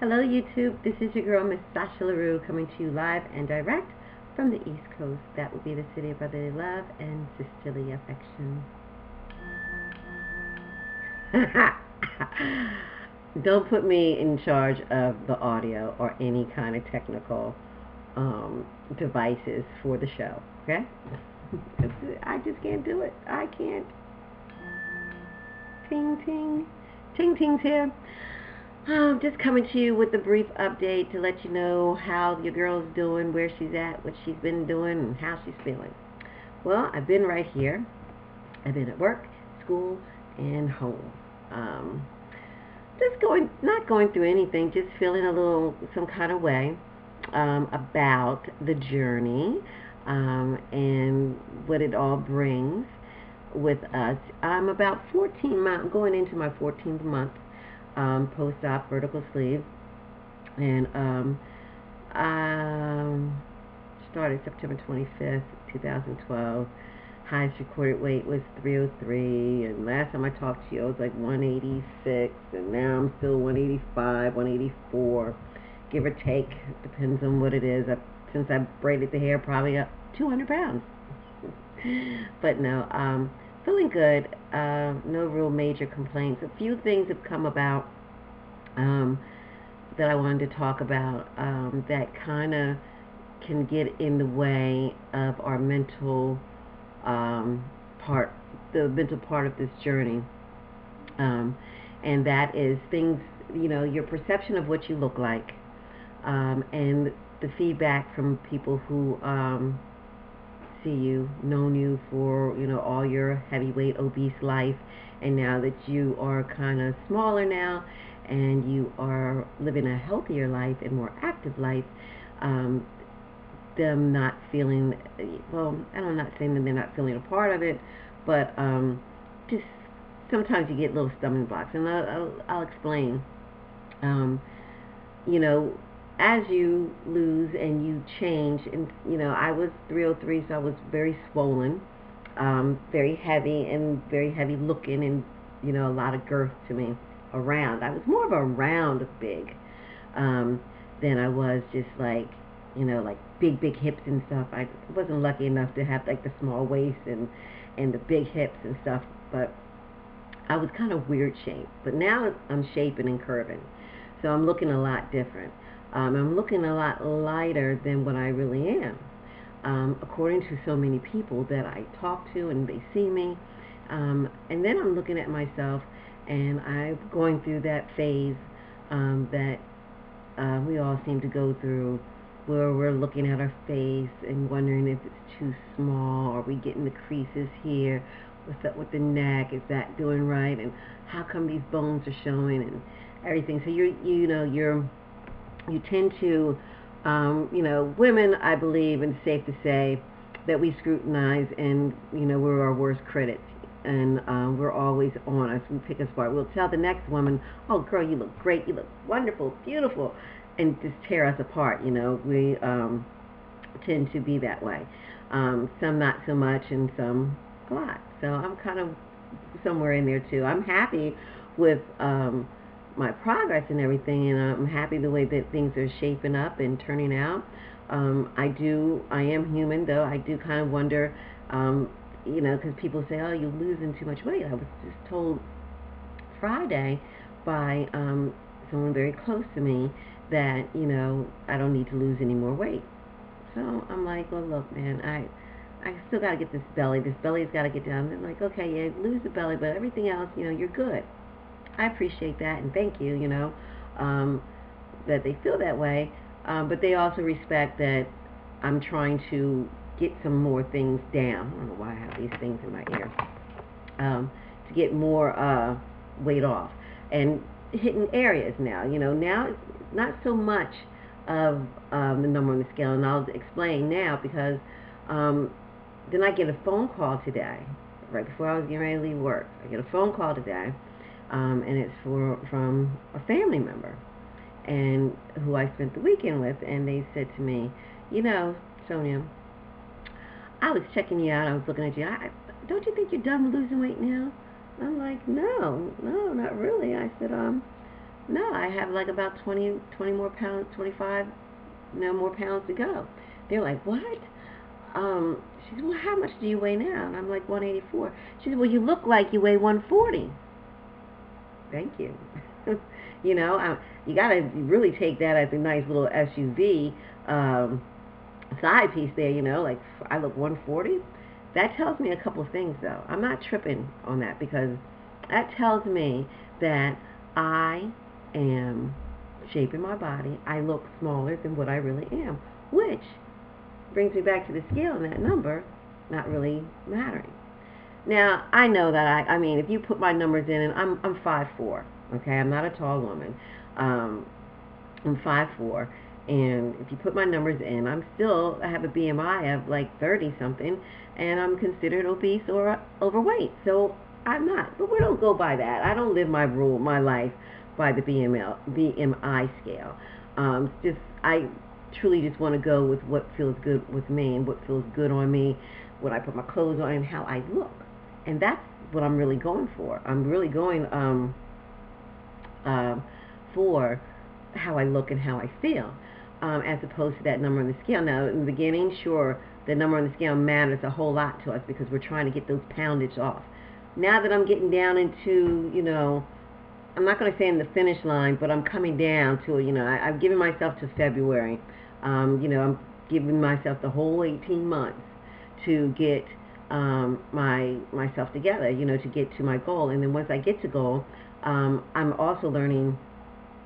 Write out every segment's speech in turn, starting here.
Hello YouTube, this is your girl Miss Sasha LaRue coming to you live and direct from the East Coast. That would be the city of brotherly love and sisterly affection. Don't put me in charge of the audio or any kind of technical devices for the show, okay? I just can't do it. I can't. Ting ting. Ting ting's here. Just coming to you with a brief update to let you know how your girl's doing, where she's at, what she's been doing, and how she's feeling. Well, I've been right here. I've been at work, school, and home. Not going through anything, just feeling some kind of way about the journey and what it all brings with us. I'm about 14 months, going into my 14th month. Post-op vertical sleeve, and started September 25th, 2012. Highest recorded weight was 303, and last time I talked to you I was like 186, and now I'm still 185, 184, give or take, depends on what it is. Since I braided the hair, probably up 200 pounds. But no, feeling good. No real major complaints. A few things have come about that I wanted to talk about that kind of can get in the way of our mental part, the mental part of this journey. And that is things, your perception of what you look like, and the feedback from people who see you, known you for all your heavyweight obese life, and now that you are kind of smaller now and you are living a healthier life and more active life, them not feeling, well, I'm not saying that they're not feeling a part of it, but just sometimes you get little stumbling blocks, and I'll explain. As you lose and you change, and I was 303, so I was very swollen, very heavy looking, and a lot of girth to me around. I was more of a round big than I was just like big hips and stuff. I wasn't lucky enough to have like the small waist and the big hips and stuff, but I was kind of weird shaped. But now I'm shaping and curving, so I'm looking a lot different. I'm looking a lot lighter than what I really am, according to so many people that I talk to and they see me. And then I'm looking at myself, and I'm going through that phase that we all seem to go through, where we're looking at our face and wondering if it's too small, or we getting the creases here, what's up with the neck, is that doing right, and how come these bones are showing, and everything. So you tend to, women, I believe, and it's safe to say, that we scrutinize, and, we're our worst critics, and we're always on us. We pick us apart. We'll tell the next woman, oh, girl, you look great, you look wonderful, beautiful, and just tear us apart. We tend to be that way. Some not so much, and some a lot. So I'm kind of somewhere in there, too. I'm happy with my progress and everything, and I'm happy the way that things are shaping up and turning out. I am human, though. I do kind of wonder, because people say, oh, you're losing too much weight. I was just told Friday by someone very close to me that, I don't need to lose any more weight. So I'm like, well, look, man, I still got to get this belly. This belly's got to get down. They're like, okay, yeah, lose the belly, but everything else, you're good. I appreciate that, and thank you, that they feel that way, but they also respect that I'm trying to get some more things down. I don't know why I have these things in my ear. To get more weight off, and hitting areas now. Now it's not so much of the number on the scale, and I'll explain now, because then I get a phone call today, right before I was getting ready to leave work. I get a phone call today, and it's from a family member, and who I spent the weekend with, and they said to me, Sonia, I was checking you out, I was looking at you, don't you think you're done with losing weight now? I'm like, no, not really. I said, No, I have like about 20 more pounds, 25, more pounds to go. They're like, what? She said, well, how much do you weigh now? And I'm like, 184. She said, well, you look like you weigh 140. Thank you. You got to really take that as a nice little SUV side piece there, like I look 140. That tells me a couple of things, though. I'm not tripping on that because that tells me that I am shaping my body. I look smaller than what I really am, which brings me back to the scale and that number not really mattering. Now, I know that I mean, if you put my numbers in, and I'm 5'4", okay? I'm not a tall woman. I'm 5'4", and if you put my numbers in, I have a BMI of like 30 something, and I'm considered obese or overweight. So I'm not. But we don't go by that. I don't live my life by the BMI scale. I truly just want to go with what feels good with me and what feels good on me, when I put my clothes on and how I look. And that's what I'm really going for. I'm really going for how I look and how I feel, as opposed to that number on the scale. Now, in the beginning, sure, the number on the scale matters a whole lot to us because we're trying to get those poundage off. Now that I'm getting down into, I'm not going to say in the finish line, but I'm coming down to, I've given myself to February. I'm giving myself the whole 18 months to get myself together, to get to my goal. And then once I get to goal, I'm also learning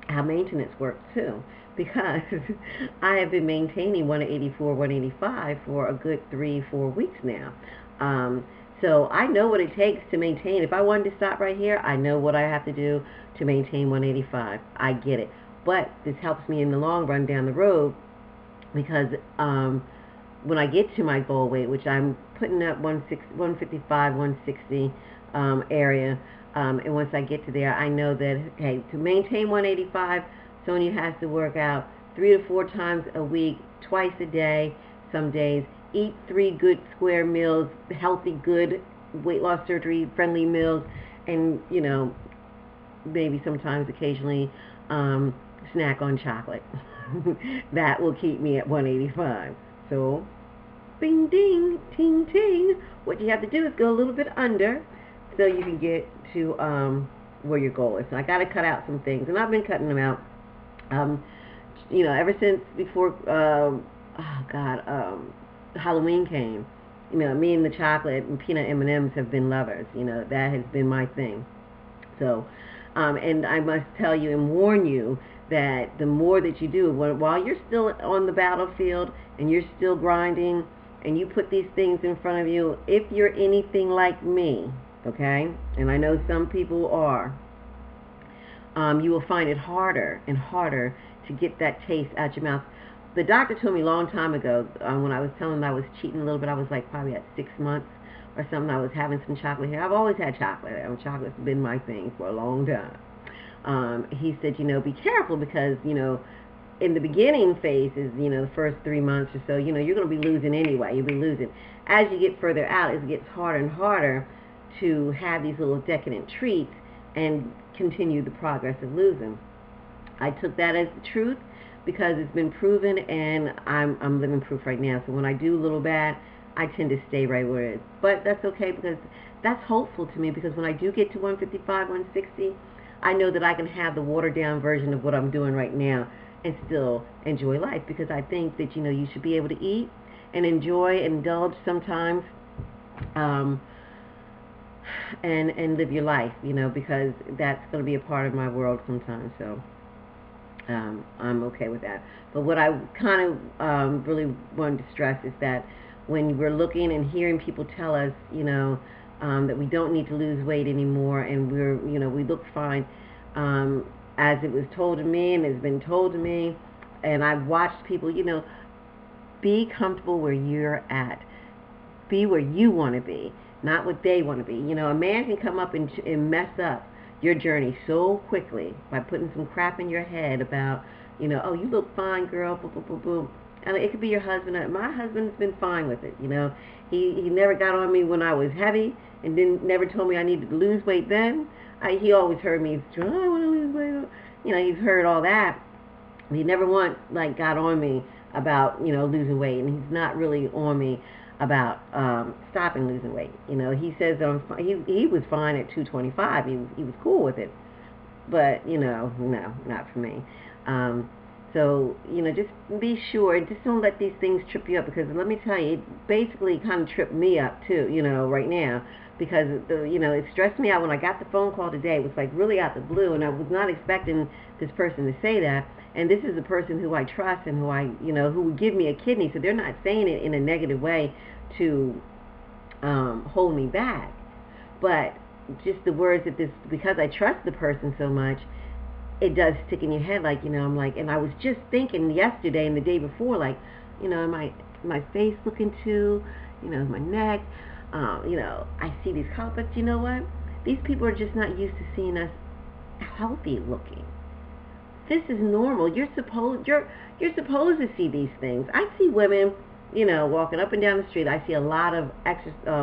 how maintenance works too, because I have been maintaining 184, 185 for a good 3-4 weeks now. So I know what it takes to maintain. If I wanted to stop right here, I know what I have to do to maintain 185. I get it. But this helps me in the long run down the road, because when I get to my goal weight, which I'm putting at 155, 160 area, and once I get to there, I know that, hey, to maintain 185, Sonia has to work out 3 to 4 times a week, twice a day, some days, eat 3 good square meals, healthy, good, weight loss surgery friendly meals, and, maybe sometimes occasionally snack on chocolate. That will keep me at 185. So, bing, ding, ting, ting. What you have to do is go a little bit under so you can get to where your goal is. So I got to cut out some things, and I've been cutting them out. Ever since before, Halloween came. Me and the chocolate and peanut M&Ms have been lovers. That has been my thing. So, and I must tell you and warn you that the more that you do, while you're still on the battlefield and you're still grinding, and you put these things in front of you, if you're anything like me, okay, and I know some people are, you will find it harder and harder to get that taste out your mouth. The doctor told me a long time ago, when I was telling him I was cheating a little bit, I was like probably at 6 months or something, I was having some chocolate here. I've always had chocolate. Chocolate's been my thing for a long time. He said, be careful because, in the beginning phases, the first 3 months or so, you're going to be losing anyway. You'll be losing. As you get further out, it gets harder and harder to have these little decadent treats and continue the progress of losing. I took that as the truth because it's been proven, and I'm living proof right now. So when I do a little bad, I tend to stay right where it is. But that's okay, because that's hopeful to me, because when I do get to 155, 160, I know that I can have the watered down version of what I'm doing right now and still enjoy life, because I think that, you should be able to eat and enjoy and indulge sometimes, and live your life, because that's going to be a part of my world sometimes. So I'm okay with that. But what I kind of really wanted to stress is that when we're looking and hearing people tell us, that we don't need to lose weight anymore, and we look fine, as it was told to me and has been told to me, and I've watched people, be comfortable where you're at. Be where you want to be, not what they want to be. A man can come up and mess up your journey so quickly by putting some crap in your head about, oh, you look fine, girl, boom, boom, boom, boom. And it could be your husband. My husband's been fine with it, He never got on me when I was heavy, and never told me I needed to lose weight then. He always heard me, I want to lose weight. you know, he's heard all that. He never once, like, got on me about, you know, losing weight, and he's not really on me about stopping losing weight. You know, he says that he was fine at 225. He was cool with it, but you know, no, not for me. So, you know, just be sure, just don't let these things trip you up, because let me tell you, it basically kind of tripped me up too, you know, right now, because you know, it stressed me out when I got the phone call today. It was like really out the blue, and I was not expecting this person to say that. And this is a person who I trust and who you know, who would give me a kidney, so they're not saying it in a negative way to hold me back, but just the words that this, because I trust the person so much, it does stick in your head. Like, you know, I'm like, and I was just thinking yesterday and the day before, like, you know, my face looking too, you know, my neck, you know, I see these colors, but you know what? These people are just not used to seeing us healthy looking. This is normal. You're supposed to see these things. I see women, you know, walking up and down the street. I see a lot of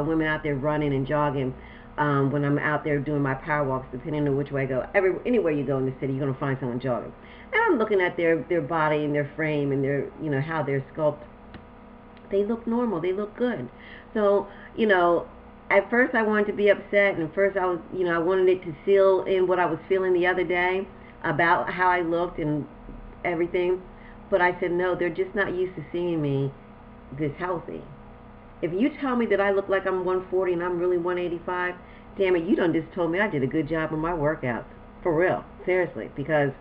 women out there running and jogging. When I'm out there doing my power walks, depending on which way I go. Anywhere you go in the city, you're going to find someone jogging. And I'm looking at their body and their frame and their, you know, how they're sculpted. They look normal. They look good. So, you know, at first I wanted to be upset, and at first I was, you know, I wanted it to seal in what I was feeling the other day about how I looked and everything. But I said, no, they're just not used to seeing me this healthy. If you tell me that I look like I'm 140 and I'm really 185, damn it, you done just told me I did a good job on my workouts. For real. Seriously. Because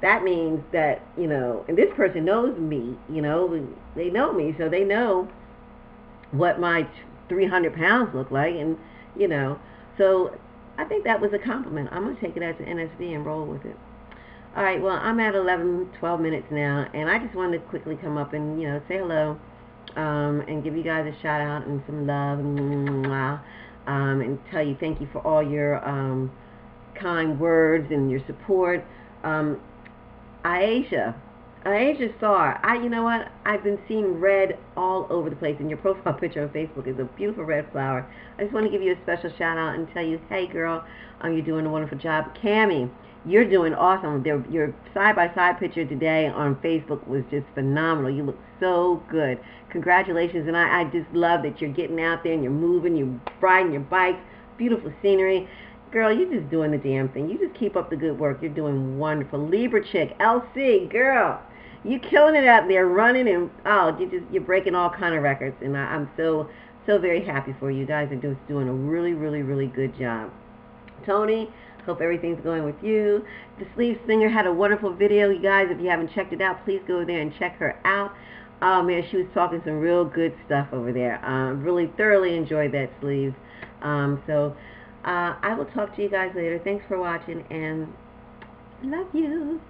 that means that, you know, and this person knows me, you know, they know me, so they know what my 300 pounds look like, and, you know, so I think that was a compliment. I'm going to take it as an NSV and roll with it. All right, well, I'm at 12 minutes now, and I just wanted to quickly come up and, you know, say hello. And give you guys a shout out and some love, and tell you thank you for all your kind words and your support. Aisha Sar, you know what? I've been seeing red all over the place, and your profile picture on Facebook is a beautiful red flower. I just want to give you a special shout out and tell you, hey girl, you're doing a wonderful job. Cammie, you're doing awesome. Your side-by-side picture today on Facebook was just phenomenal. You look so good. Congratulations, and I just love that you're getting out there and you're moving, you're riding your bikes, beautiful scenery. Girl, you're just doing the damn thing. You just keep up the good work. You're doing wonderful. Libra chick, LC, girl, you killing it out there, running, and you're breaking all kind of records, and I'm so very happy for you. You guys are just doing a really, really, really good job. Tony, hope everything's going with you. The Sleeve Singer had a wonderful video, you guys. If you haven't checked it out, please go there and check her out. Oh man, she was talking some real good stuff over there. Really thoroughly enjoyed that, Sleeves. I will talk to you guys later. Thanks for watching, and love you.